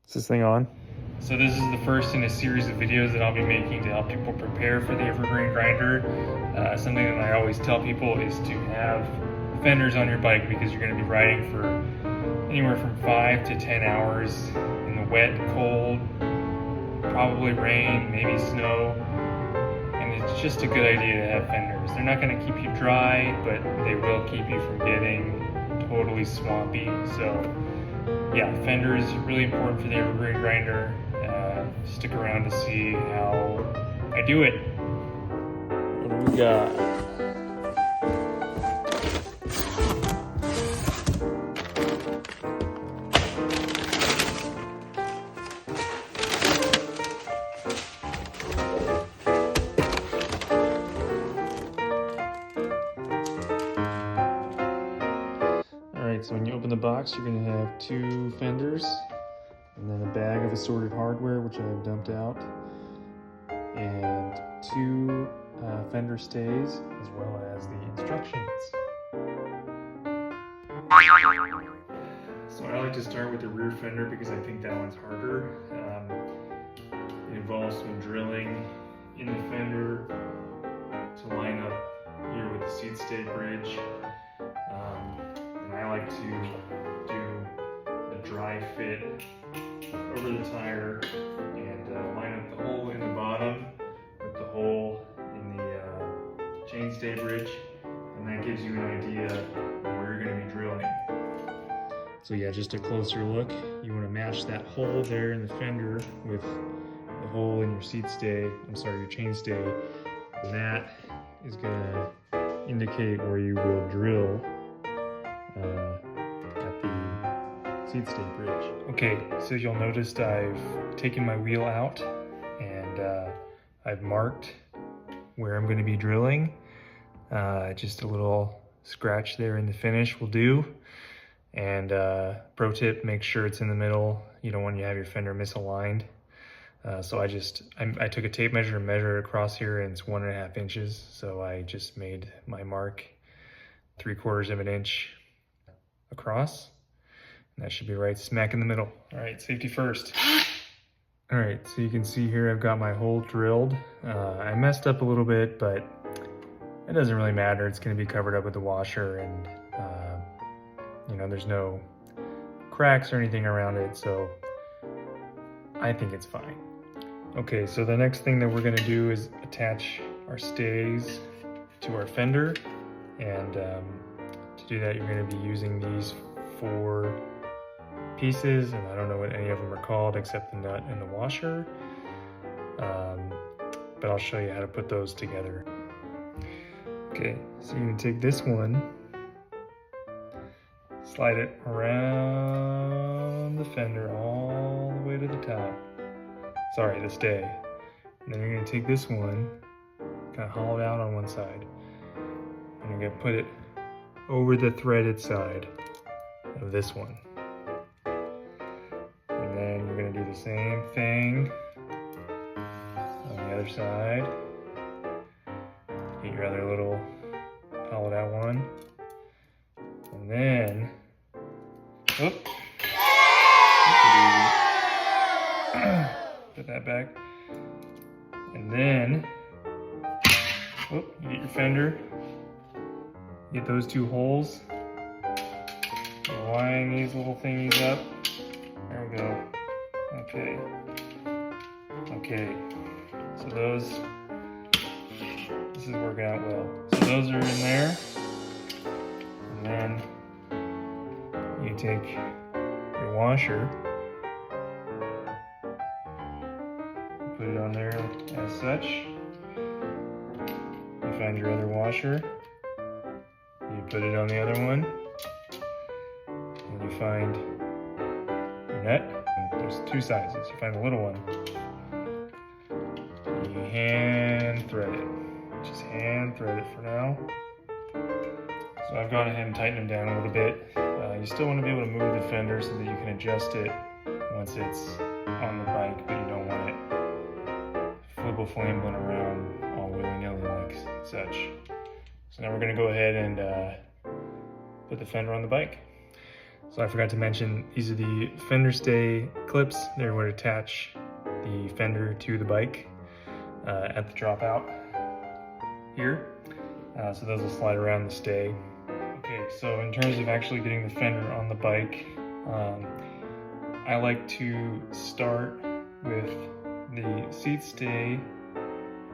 Is this thing on? So this is the first in a series of videos that I'll be making to help people prepare for the evergreen grinder. Something that I always tell people is to have fenders on your bike because you're going to be riding for anywhere from 5 to 10 hours in the wet, cold, probably rain, maybe snow. And it's just a good idea to have fenders. They're not going to keep you dry, but they will keep you from getting totally swampy. So yeah, fender is really important for the evergreen grinder. Stick around to see how I do it. What do we got? Alright, so when you open the box, you're going to have 2 fenders, and then a bag of assorted hardware, which I have dumped out, and 2 fender stays, as well as the instructions. So I like to start with the rear fender because I think that one's harder. It involves some drilling in the fender to line up here with the seat stay bridge. And I like to do a dry fit over the tire and line up the hole in the bottom with the hole in the chainstay bridge, and that gives you an idea of where you're going to be drilling. So yeah, just a closer look. You want to match that hole there in the fender with the hole in your seat stay, your chainstay, and that is going to indicate where you will drill at the seat stay bridge. Okay, so you'll notice I've taken my wheel out and I've marked where I'm going to be drilling. Just a little scratch there in the finish will do. And pro tip, make sure it's in the middle. You don't want to have your fender misaligned. So I took a tape measure and measured it across here, and it's 1.5 inches. So I just made my mark 3/4 of an inch across. And that should be right smack in the middle. All right, safety first. All right, so you can see here I've got my hole drilled. I messed up a little bit, but it doesn't really matter. It's gonna be covered up with the washer, and there's no cracks or anything around it, so I think it's fine. Okay, so the next thing that we're gonna do is attach our stays to our fender, and to do that, you're gonna be using these 4 pieces, and I don't know what any of them are called except the nut and the washer, but I'll show you how to put those together. Okay, so you can take this one, slide it around the fender all the way to the top. Sorry, the stay. And then you're gonna take this one, kind of hollow it out on one side, and you're gonna put it over the threaded side of this one. And then you're gonna do the same thing on the other side. Get your other little hollowed out one. And then, put that back. And then, you get your fender, get those 2 holes, line these little thingies up. There we go. Okay. So this is working out well. So those are in there. And then you take your washer, put it on there as such. You find your other washer, you put it on the other one, and you find your nut. And there's 2 sizes. You find the little one, and you hand thread it. Just hand thread it for now. So I've gone ahead and tightened them down a little bit. You still want to be able to move the fender so that you can adjust it once it's on the bike, but you don't want it flibble-flambling around all willy-nilly like such. So now we're gonna go ahead and put the fender on the bike. So I forgot to mention, these are the fender stay clips. They're what attach the fender to the bike at the dropout here. So those will slide around the stay. Okay, so in terms of actually getting the fender on the bike, I like to start with the seat stay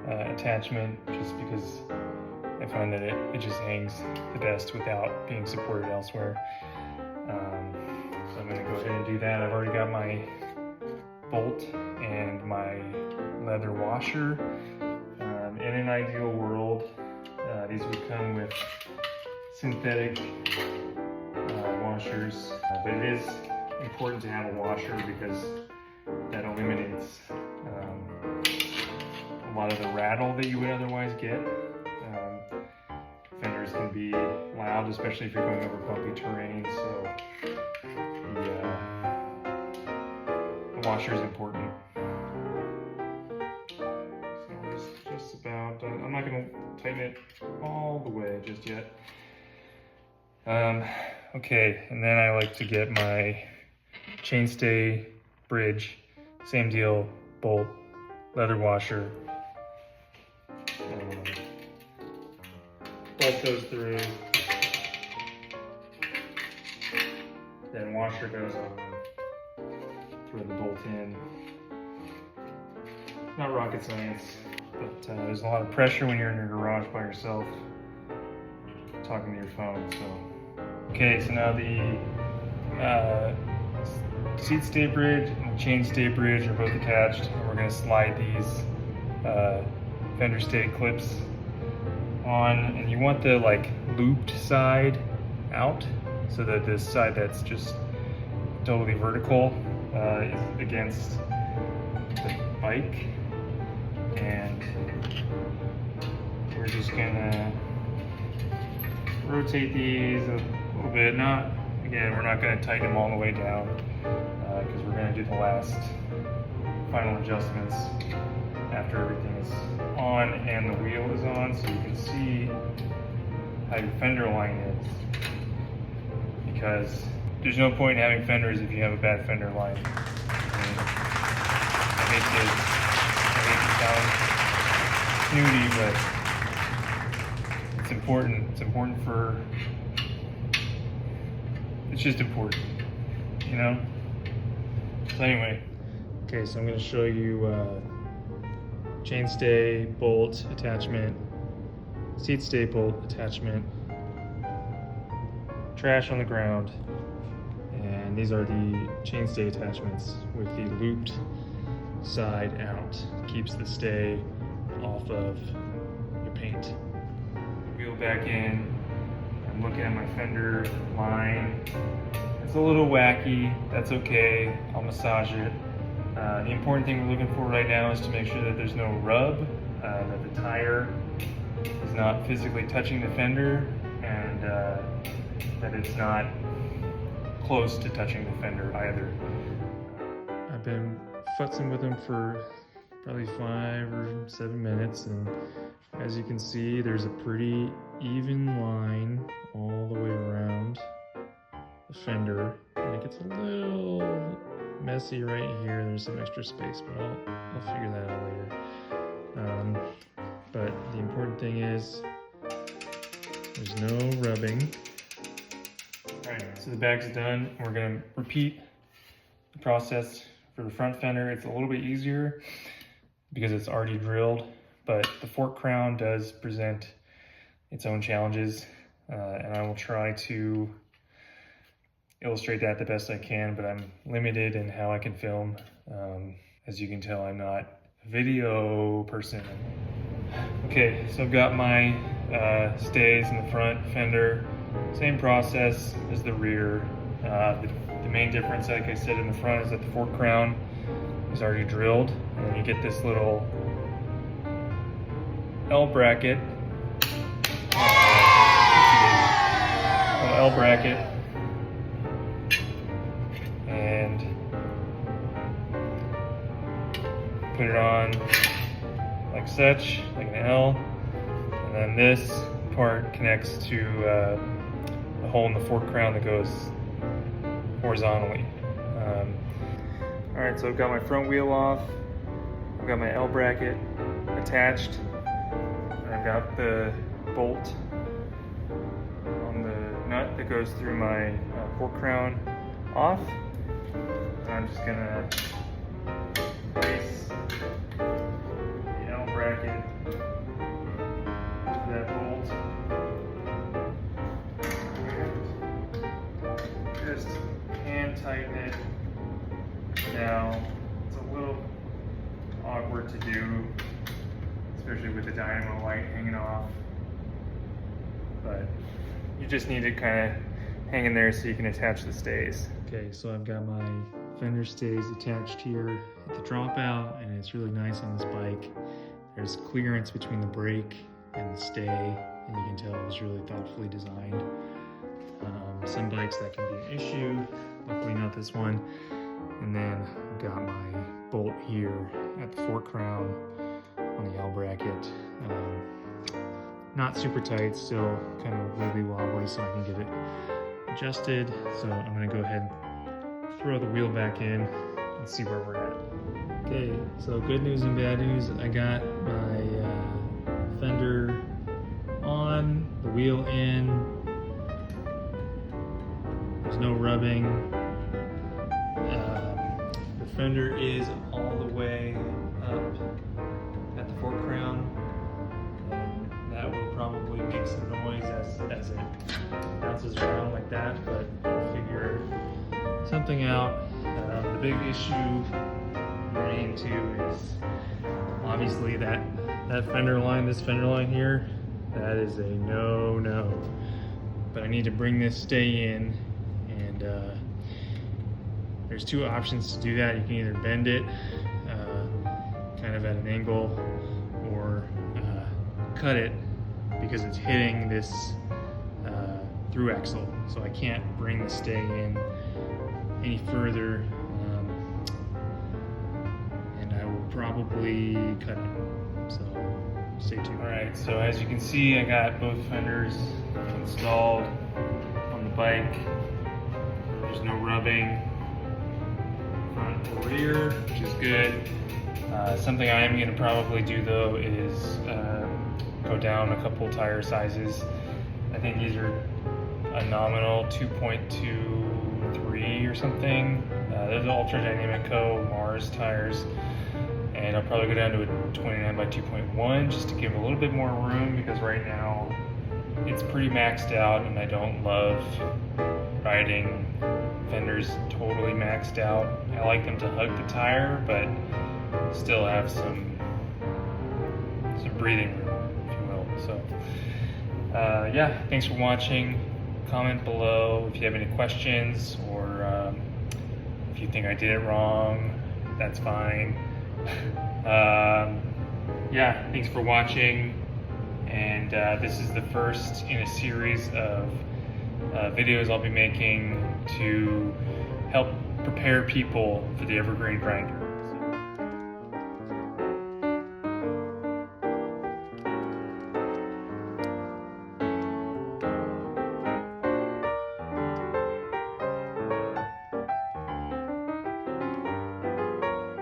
attachment, just because I find that it just hangs the best without being supported elsewhere. So I'm gonna go ahead and do that. I've already got my bolt and my leather washer. In an ideal world, these would come with synthetic washers, but it is important to have a washer because that eliminates a lot of the rattle that you would otherwise get. Fenders can be loud, especially if you're going over bumpy terrain, so the washer is important. So it's just about done. I'm not going to tighten it all the way just yet. Okay, and then I like to get my chainstay bridge, same deal, bolt, leather washer. Bolt goes through, then washer goes on, through the bolt in. Not rocket science, but there's a lot of pressure when you're in your garage by yourself, talking to your phone, so. Okay, so now the seat stay bridge and the chain stay bridge are both attached, and we're gonna slide these fender stay clips on, and you want the looped side out so that this side that's just totally vertical is against the bike, and we're just gonna rotate these a little bit. We're not gonna tighten them all the way down because we're gonna do the last final adjustments after everything is on and the wheel is on, so you can see how your fender line is, because there's no point in having fenders if you have a bad fender line. I hate to sound snooty, but it's important. It's important for, it's just important, you know? So anyway, okay, so I'm gonna show you chainstay bolt attachment, seat stay bolt attachment, trash on the ground, and these are the chainstay attachments with the looped side out. Keeps the stay off of your paint. Wheel back in. I'm looking at my fender line. It's a little wacky. That's okay. I'll massage it. The important thing we're looking for right now is to make sure that there's no rub, that the tire is not physically touching the fender, and that it's not close to touching the fender either. I've been futzing with them for probably 5 or 7 minutes, and as you can see, there's a pretty even line all the way around the fender, and it gets a little messy right here. There's some extra space, but I'll figure that out later. But the important thing is there's no rubbing. Alright, so the bag's done. We're gonna repeat the process for the front fender. It's a little bit easier because it's already drilled, but the fork crown does present its own challenges, and I will try to illustrate that the best I can, but I'm limited in how I can film. As you can tell, I'm not a video person. Okay, so I've got my stays in the front fender. Same process as the rear. The main difference, like I said, in the front is that the fork crown is already drilled, and then you get this little L bracket. L bracket, and put it on like such, like an L, and then this part connects to a hole in the fork crown that goes horizontally. All right, so I've got my front wheel off. I've got my L bracket attached. And I've got the bolt on the nut that goes through my fork crown off. And I'm just gonna place the L bracket to that bolt. And just hand tighten it. Now, it's a little awkward to do, especially with the dynamo light hanging off, but you just need to kind of hang in there so you can attach the stays. Okay, so I've got my fender stays attached here at the dropout, and it's really nice on this bike. There's clearance between the brake and the stay, and you can tell it was really thoughtfully designed. Some bikes that can be an issue, luckily not this one. And then I've got my bolt here at the fork crown on the L bracket. Not super tight, still kind of wibbly wobbly, so I can get it adjusted. So I'm gonna go ahead and throw the wheel back in and see where we're at. Okay, so good news and bad news. I got my fender on, the wheel in. There's no rubbing. The fender is all the way up at the fork crown, and that will probably make some noise as it bounces around like that, but I'll figure something out. The big issue I'm running into is obviously that fender line, this fender line here, that is a no-no. But I need to bring this stay in, and there's two options to do that. You can either bend it kind of at an angle, or cut it because it's hitting this through axle. So I can't bring the stay in any further, and I will probably cut it. So stay tuned. All right, so as you can see, I got both fenders installed on the bike. There's no rubbing front or rear, which is good. Something I am going to probably do though is go down a couple tire sizes. I think these are a nominal 2.23 or something. They're the Ultra Dynamic Co. Mars tires, and I'll probably go down to a 29 by 2.1 just to give a little bit more room, because right now it's pretty maxed out and I don't love riding fenders totally maxed out. I like them to hug the tire, but still have some breathing room, if you will. So yeah, thanks for watching. Comment below if you have any questions, or if you think I did it wrong, that's fine. Yeah, thanks for watching, and this is the first in a series of videos I'll be making to help prepare people for the evergreen grinder.